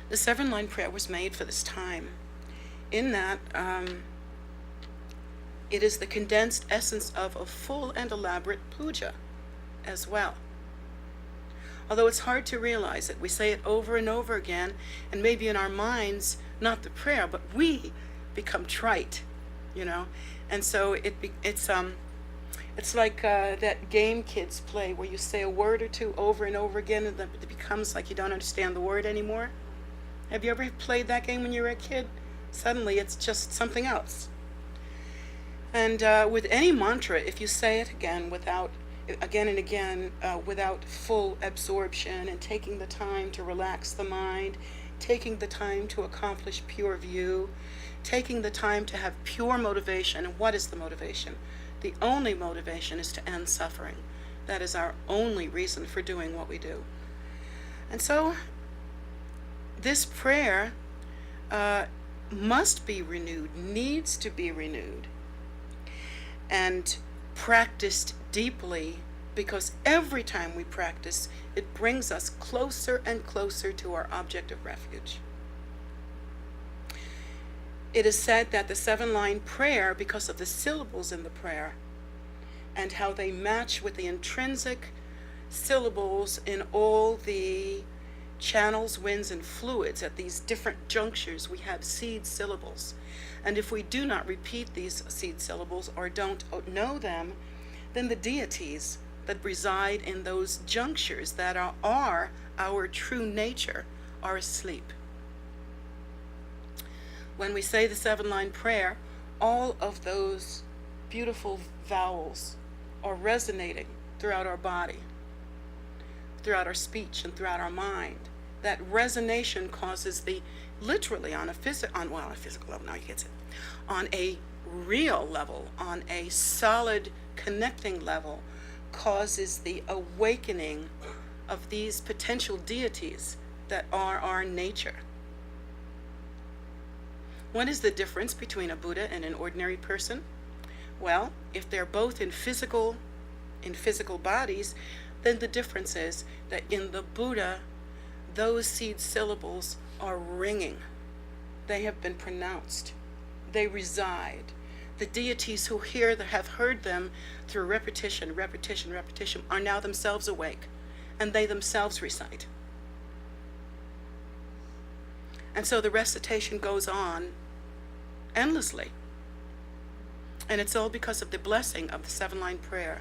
The seven-line prayer was made for this time, in that it is the condensed essence of a full and elaborate puja as well. Although it's hard to realize it, we say it over and over again, and maybe in our minds, not the prayer, but we become trite, you know. And so it's like that game kids play where you say a word or two over and over again, and then it becomes like you don't understand the word anymore. Have you ever played that game when you were a kid? Suddenly it's just something else. And with any mantra, if you say it again and again, without full absorption and taking the time to relax the mind, taking the time to accomplish pure view, taking the time to have pure motivation. And what is the motivation? The only motivation is to end suffering. That is our only reason for doing what we do. And so this prayer must be renewed, needs to be renewed, and practiced deeply, because every time we practice, it brings us closer and closer to our object of refuge. It is said that the seven-line prayer, because of the syllables in the prayer and how they match with the intrinsic syllables in all the channels, winds, and fluids, at these different junctures we have seed syllables. And if we do not repeat these seed syllables or don't know them, then the deities that reside in those junctures that are our true nature are asleep. When we say the seven-line prayer, all of those beautiful vowels are resonating throughout our body, throughout our speech, and throughout our mind. That resonation causes literally on a physical level, now you get it, on a real level, on a solid connecting level, causes the awakening of these potential deities that are our nature. What is the difference between a Buddha and an ordinary person? Well, if they're both in physical bodies, then the difference is that in the Buddha, those seed syllables are ringing. They have been pronounced. They reside. The deities who have heard them through repetition, are now themselves awake, and they themselves recite. And so the recitation goes on endlessly. And it's all because of the blessing of the seven-line prayer.